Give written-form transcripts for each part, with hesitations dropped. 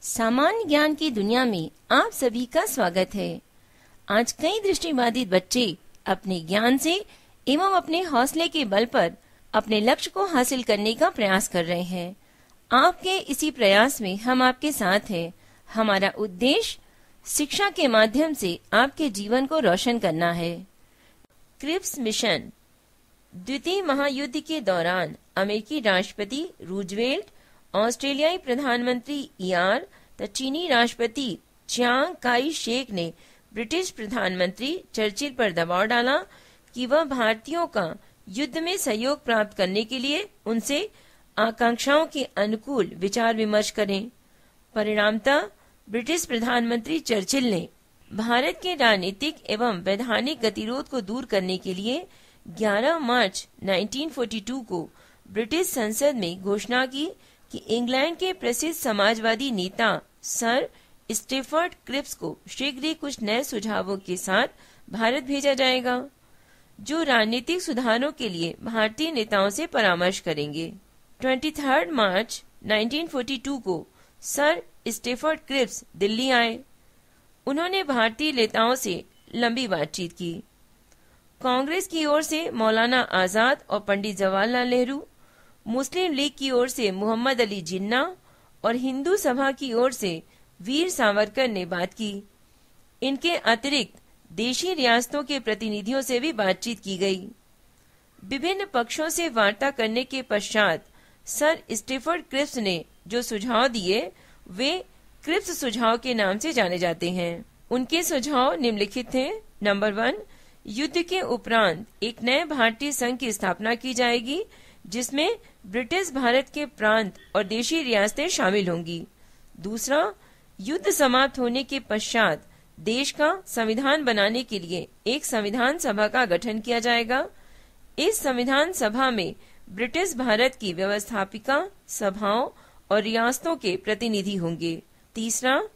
सामान्य ज्ञान की दुनिया में आप सभी का स्वागत है। आज कई दृष्टिबाधित बच्चे अपने ज्ञान से एवं अपने हौसले के बल पर अपने लक्ष्य को हासिल करने का प्रयास कर रहे हैं। आपके इसी प्रयास में हम आपके साथ हैं। हमारा उद्देश्य शिक्षा के माध्यम से आपके जीवन को रोशन करना है। Cripps mission. द्वितीय महायुद्ध के दौरान अमेरिकी राष्ट्रपति रूजवेल्ट, ऑस्ट्रेलियाई प्रधानमंत्री यार तथा चीनी राष्ट्रपति चियांग काई शेक ने ब्रिटिश प्रधानमंत्री चर्चिल पर दबाव डाला कि वह भारतीयों का युद्ध में सहयोग प्राप्त करने के लिए उनसे आकांक्षाओं के अनुकूल विचार विमर्श करें। परिणामतः ब्रिटिश प्रधानमंत्री चर्चिल ने भारत के राजनीतिक एवं वैधानिक गतिरोध को दूर करने के लिए 11 मार्च 1942 को ब्रिटिश संसद में घोषणा की कि इंग्लैंड के प्रसिद्ध समाजवादी नेता सर स्टेफर्ड क्रिप्स को शीघ्र ही कुछ नए सुझावों के साथ भारत भेजा जाएगा, जो राजनीतिक सुधारों के लिए भारतीय नेताओं से परामर्श करेंगे। 23 मार्च 1942 को सर स्टेफर्ड क्रिप्स दिल्ली आए। उन्होंने भारतीय नेताओं से लंबी बातचीत की। कांग्रेस की ओर से मौलाना आजाद और पंडित जवाहरलाल नेहरू, मुस्लिम लीग की ओर से मोहम्मद अली जिन्ना और हिंदू सभा की ओर से वीर सावरकर ने बात की। इनके अतिरिक्त देशी रियासतों के प्रतिनिधियों से भी बातचीत की गई। विभिन्न पक्षों से वार्ता करने के पश्चात सर स्टेफर्ड क्रिप्स ने जो सुझाव दिए वे क्रिप्स सुझाव के नाम से जाने जाते हैं। उनके सुझाव निम्नलिखित थे। नंबर 1, युद्ध के उपरांत एक नए भारतीय संघ की स्थापना की जाएगी जिसमें ब्रिटिश भारत के प्रांत और देशी रियासतें शामिल होंगी। दूसरा, युद्ध समाप्त होने के पश्चात देश का संविधान बनाने के लिए एक संविधान सभा का गठन किया जाएगा। इस संविधान सभा में ब्रिटिश भारत की व्यवस्थापिका सभाओं और रियासतों के प्रतिनिधि होंगे। तीसरा,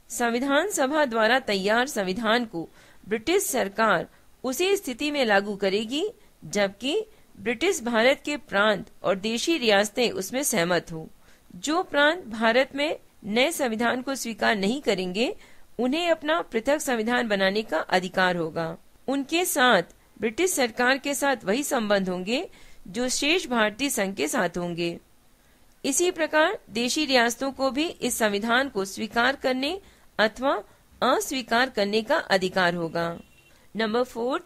संविधान सभा द्वारा तैयार संविधान को ब्रिटिश सरकार उसी स्थिति में लागू करेगी जबकि ब्रिटिश भारत के प्रांत और देशी रियासतें उसमें सहमत हो। जो प्रांत भारत में नए संविधान को स्वीकार नहीं करेंगे उन्हें अपना पृथक संविधान बनाने का अधिकार होगा। उनके साथ ब्रिटिश सरकार के साथ वही संबंध होंगे जो शेष भारतीय संघ के साथ होंगे। इसी प्रकार देशी रियासतों को भी इस संविधान को स्वीकार करने अथवा अस्वीकार करने का अधिकार होगा। नंबर 4,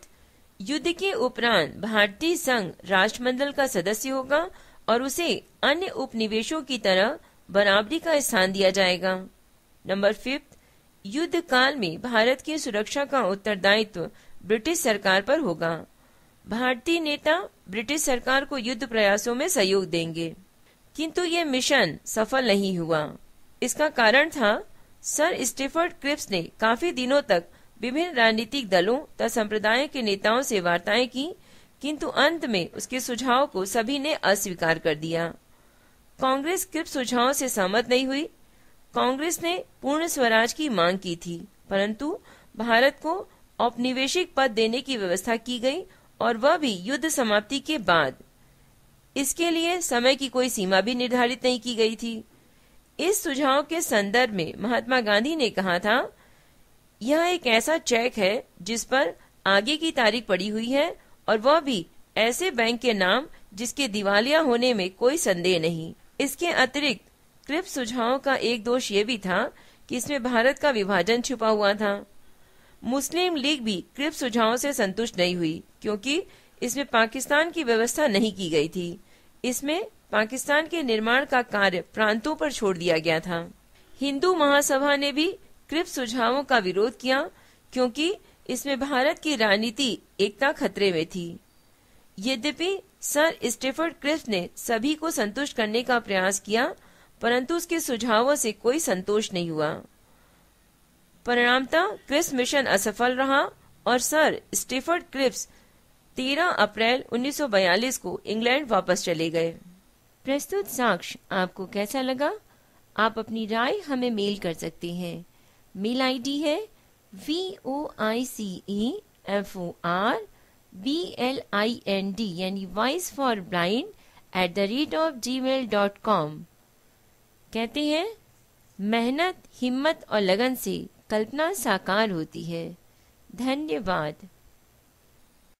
युद्ध के उपरांत भारतीय संघ राष्ट्रमंडल का सदस्य होगा और उसे अन्य उपनिवेशों की तरह बराबरी का स्थान दिया जाएगा। नंबर 5, युद्ध काल में भारत की सुरक्षा का उत्तरदायित्व ब्रिटिश सरकार पर होगा। भारतीय नेता ब्रिटिश सरकार को युद्ध प्रयासों में सहयोग देंगे, किंतु ये मिशन सफल नहीं हुआ। इसका कारण था सर स्टेफर्ड क्रिप्स ने काफी दिनों तक विभिन्न राजनीतिक दलों तथा संप्रदाय के नेताओं से वार्ताएं की, किंतु अंत में उसके सुझाव को सभी ने अस्वीकार कर दिया। कांग्रेस क्रिप्स सुझाव से सहमत नहीं हुई। कांग्रेस ने पूर्ण स्वराज की मांग की थी, परंतु भारत को औपनिवेशिक पद देने की व्यवस्था की गई और वह भी युद्ध समाप्ति के बाद। इसके लिए समय की कोई सीमा भी निर्धारित नहीं की गई थी। इस सुझाव के संदर्भ में महात्मा गांधी ने कहा था, यह एक ऐसा चेक है जिस पर आगे की तारीख पड़ी हुई है और वह भी ऐसे बैंक के नाम जिसके दिवालिया होने में कोई संदेह नहीं। इसके अतिरिक्त क्रिप्स सुझाव का एक दोष ये भी था कि इसमें भारत का विभाजन छुपा हुआ था। मुस्लिम लीग भी क्रिप्स सुझाव से संतुष्ट नहीं हुई क्योंकि इसमें पाकिस्तान की व्यवस्था नहीं की गई थी। इसमें पाकिस्तान के निर्माण का कार्य प्रांतों पर छोड़ दिया गया था। हिंदू महासभा ने भी क्रिप्स सुझावों का विरोध किया क्योंकि इसमें भारत की राजनीति एकता खतरे में थी। यद्यपि सर स्टेफर्ड क्रिप्स ने सभी को संतुष्ट करने का प्रयास किया, परंतु उसके सुझावों से कोई संतोष नहीं हुआ। परिणामतः क्रिप्स मिशन असफल रहा और सर स्टेफर्ड क्रिप्स 13 अप्रैल 1942 को इंग्लैंड वापस चले गए। प्रस्तुत साक्ष्य आपको कैसा लगा? आप अपनी राय हमें मेल कर सकते हैं। मेल आईडी है voiceforblind यानी वॉइस फॉर ब्लाइंड @gmail.com। कहते हैं मेहनत, हिम्मत और लगन से कल्पना साकार होती है। धन्यवाद।